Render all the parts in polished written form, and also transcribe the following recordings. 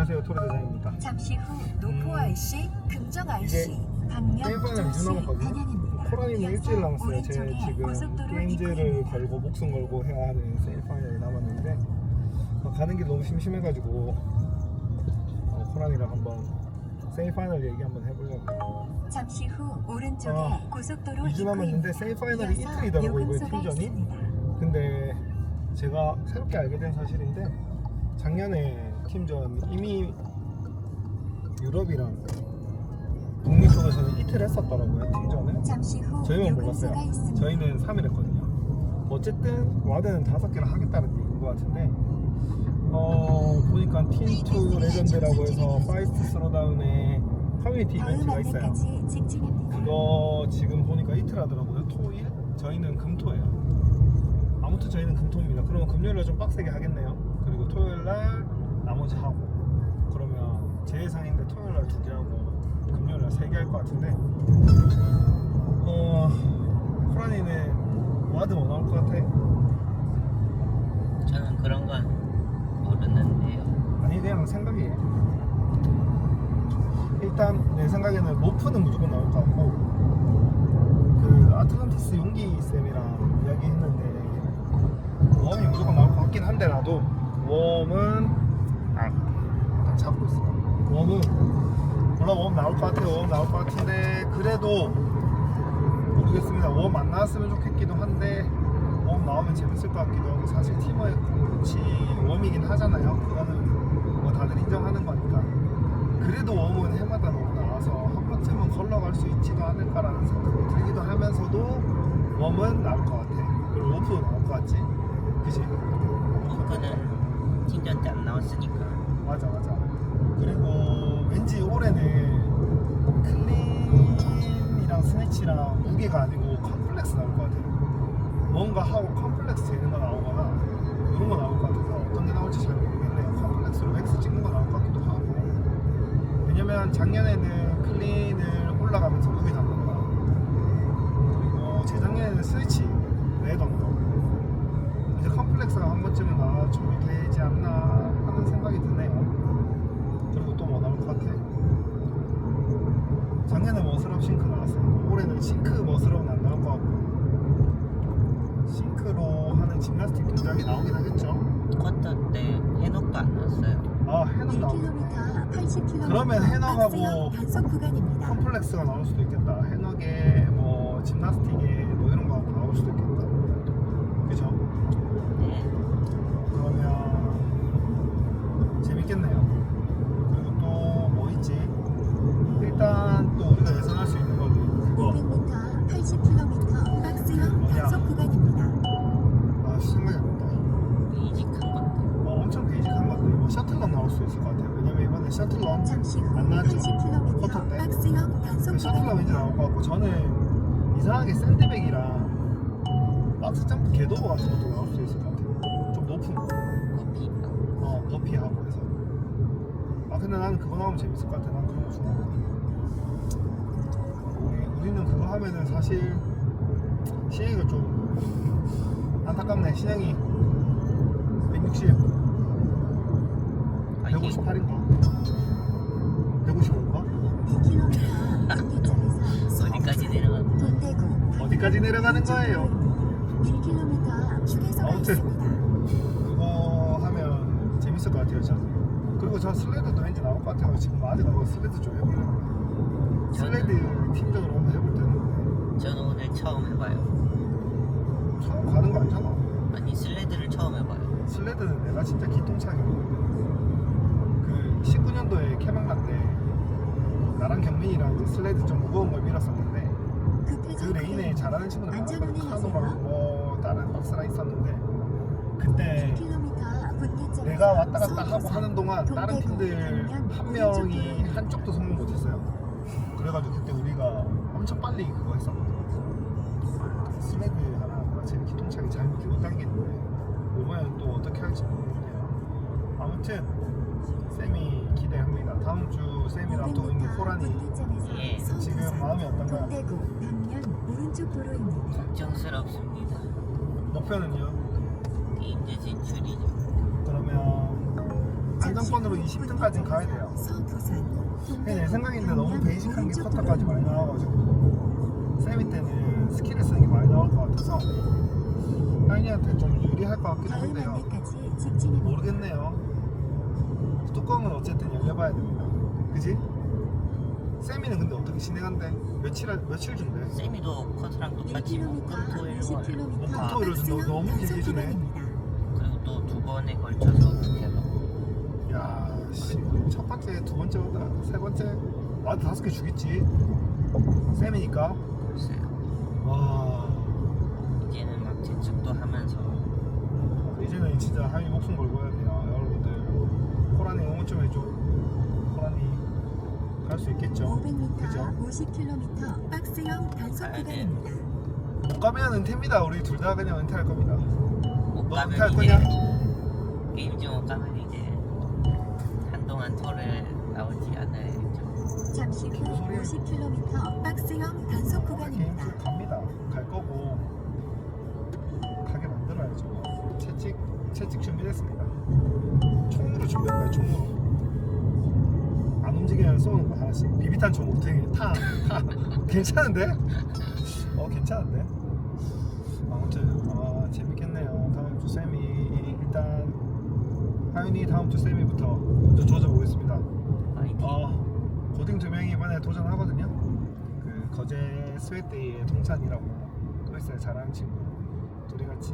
안녕하세요, 토르 대장입니다. 잠시 후 노포 IC, 금정 IC, 방면 게임판을 2주 남았거든요. 코라님은 일주일 남았어요. 제 지금 게임즈를 걸고 목숨 걸고 해야 하는 세일 파이널이 남았는데 가는 길 너무 심심해가지고 코라님이랑 한번 세일 파이널 얘기 한번 해보려고. 잠시 후 오른쪽에 고속도로 2주 남았는데 세일 파이널이 이틀이더라고, 이번에 팀전이. 근데 제가 새롭게 알게 된 사실인데 작년에 팀전 이미 유럽이랑 북미 쪽에서는 이틀 했었더라고요, 팀전을. 저희만 몰랐어요. 저희는 3일 했거든요. 어쨌든 와드는 5개를 하겠다는 얘기인 것 같은데 보니까 팀2 레전드라고 해서 파이스트 스로다운에 커뮤니티 이벤트가 있어요. 그거 지금 보니까 이틀 하더라고요. 토일? 저희는 금토예요. 아무튼 저희는 금토입니다. 그러면 금요일날 좀 빡세게 하겠네요. 그리고 토요일날 나머지 하고, 그러면 제 예상인데 토요일날 2개 하고 금요일날 3개 할 것 같은데 코라니는 와드 뭐 나올 것 같아? 저는 그런 건 모르는데요. 아니, 그냥 생각이에요. 일단 내 생각에는 로프는 무조건 나올 것 같고, 그 아틀란티스 용기 쌤이랑 이야기했는데 웜이 무조건 나올 것 같긴 한데, 나도 웜은 일단 잡고 있어. 웜은 몰라, 웜 나올 것 같아요. 웜 나올 것 같은데 그래도 모르겠습니다. 웜 안 나왔으면 좋겠기도 한데 웜 나오면 재밌을 것 같기도 하고, 사실 팀워의 코치 웜이긴 하잖아요. 그거는 뭐 다들 인정하는 거니까. 그래도 웜은 해마다 너무 나와서 한 번쯤은 걸러갈 수 있지도 않을까라는 생각이 들기도 하면서도 웜은 나올 것 같아. 그리고 로프도 나올 것 같지? 그치? 이거는 팀전 때 안 나왔으니까. 맞아. 그리고 왠지 올해는 클린이랑 스네치랑 무게가 아니고 컴플렉스 나올 것 같아요. 뭔가 하고 컴플렉스 되는 거 나오거나 이런 거 나올 것 같아서 어떤 게 나올지 잘 모르겠네요. 컴플렉스로 맥스 찍는 거 나올 것 같기도 하고. 왜냐면 작년에는 클린을 올라가면서 무게 잡는 거 나오고, 그리고 재작년에는 스위치 레던 거. 이제 컴플렉스가 한 번쯤은 나와줘야 되지 않나 하는 생각이 드네요. 그리고 또 뭐 나올 것 같아? 작년에 머슬업 싱크 나왔어요. 올해는 싱크 머슬업은 안 나올 것 같고, 싱크로 하는 짐나스틱 동작이 나오긴 하겠죠. 쿼터 때 해녹도 안 나왔어요. 해넘 나오겠네. 80km 그러면 해넘하고 단속 구간입니다. 컴플렉스가 나올 수도 있겠다. 해넘에 뭐 짐나스틱에 뭐 이런 거 나올 수도 있겠다. 그죠? 네. 그러면 재밌겠네요. 그리고 또 뭐 있지? 일단 또 우리가 예상할 수 있는 거는 그거 500m, 80km 박스형 뭐냐? 단속 구간입니다. 생각이 안 난다. 이직한 것들. 엄청 베이직한 것들. 뭐 셔틀런 나올 수 있을 것 같아요. 왜냐면 이번에 셔틀런 잠시 후 안 나왔죠? 80km 쿼터 때. 박스형 단속 셔틀런 왠지 구간입니다. 나올 것 같고, 저는 이상하게 샌드백이랑 박스 점프 궤도버 같은 것도 나올 수 있을 것 같아요. 좀 높은 거. 커피. 버피하고 해서. 근데 나는 그거 나오면 재밌을 것 같아. 난 그런 거 좋아하거든. 우리는 그거 하면은 사실 신영이가 좀 안타깝네. 신영이 160 158인가? 155인가? 1km 어디까지 내려가는 거야? 돈대구 어디까지 내려가는 거예요? 1km 휴게소가 아무튼. 있습니다. 그거 하면 재밌을 것 같아요, 저는. 그리고 저 슬레드도 왠지 나올 것 같아요. 지금 아직은 슬레드 좀 해보려고. 슬레드 팀전으로 한번 해볼 때는 저는 오늘 처음 해봐요. 처음 가는 거 아니잖아. 아니 슬레드를 처음 해봐요. 슬레드는 내가 진짜 기똥차기거든. 그 19년도에 캐망가 때 나랑 경민이랑 이제 슬레드 좀 무거운 걸 밀었었는데, 그 레인에 잘하는 친구들 많았거든. 카노랑 뭐 다른 박스랑 있었는데, 그때 내가 왔다 갔다 하고 하는 동안 다른 팀들 한 명이 한쪽도 성공 못했어요. 그래가지고 그때 우리가 엄청 빨리 그거 했었거든. 슬레드 하나 쟤는 기똥차게 잘 밀고 당기는데 오면 또 어떻게 할지 모르겠네요. 아무튼 쌤이 기대합니다. 다음 주 쌤이랑 또 있는 코란이 예. 지금 마음이 어떤가요? 동대구 방면 오른쪽 도로입니다. 걱정스럽습니다. 목표는요? 게임즈 진출이죠. 그러면 안정권으로 20등까지는 가야 돼요. 그냥 내 생각인데 너무 베이직한 게 커터까지 많이 나와가지고 세미 때는 스킬을 쓰는 게 많이 나올 것 같아서 하인이한테 좀 유리할 것 같기도 한데요. 모르겠네요. 뚜껑은 어쨌든 열려봐야 됩니다. 그지? 세미는 근데 어떻게 진행한대? 며칠 준대? 세미도 커트랑 똑같이 목금토일 목금토일을 너무 길게 주네. 그리고 또 두 번에 걸쳐서 해서 야, 씨, 첫 번째, 두 번째보다 세 번째 나한테 5개 주겠지. 세미니까. 글쎄요. 와, 이제는 막 재측도 하면서 이제는 진짜 하이 목숨 걸고 해야 돼요, 여러분들. 호란이 응원 좀 해줘. 호란이 갈 수 있겠죠. 500m, 그죠? 50km 박스형 단속 가야 돼. 구간입니다. 못 가면 은퇴입니다. 우리 둘 다 그냥 은퇴할 겁니다. 못 너 가면 은퇴할 이제 거냐? 게임 중 못 가면 이제 한동안 털을 나오지 않아야죠. 잠시 후 무슨 소리야? 50km 박스형 단속 게임 구간입니다. 쭉 갑니다. 갈 거고 가게 만들어야죠. 채찍 준비됐습니다. 총으로 준비한 거예요. 총으로. 안 움직이면 쏘는 거 하나씩. 비비탄 총 어떻게 타. 괜찮은데? 괜찮은데? 아무튼 재밌겠네요. 다음 주 세미 일단 하윤이 다음 주 세미부터 먼저 조져보겠습니다. 파이팅. 고딩 2명이 이번에 도전하거든요. 그 거제 스웨데이의 동찬이라고 또 있어요. 잘하는 친구. 둘이 같이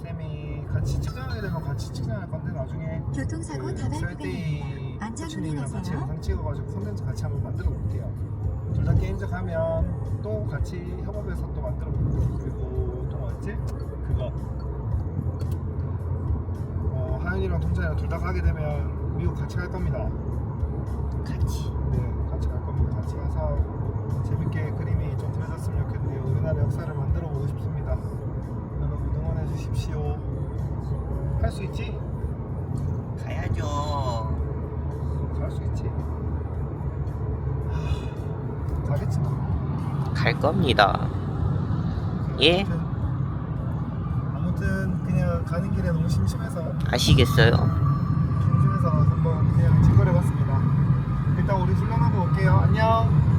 세미 같이 측정하게 되면 같이 측정할 건데 나중에 교통사고 그 다발 스웨데이 구간입니다. 안전 코치님이랑 같이 운행하세요. 영상 찍어가지고 콘텐츠 같이 한번 만들어 볼게요. 둘 다 게임적 하면 또 같이 협업해서 또 만들어 볼게요. 그리고 또 뭐였지? 그거 하윤이랑 동찬이랑 둘 다 가게 되면 미국 같이 갈 겁니다. 같이. 네, 같이 갈 겁니다. 같이 가서 재밌게 그림이 좀 그려졌으면 좋겠네요. 우리나라 역사를 만들어 보고 싶습니다. 여러분 응원해 주십시오. 할 수 있지? 가야죠. 갈 수 있지. 가겠지 뭐. 갈 겁니다. 예? 아무튼 그냥 가는 길에 너무 심심해서 아시겠어요? 중심에서 한번 그냥 짓거려 봤습니다. 일단 우리 훈련하고 올게요. 안녕.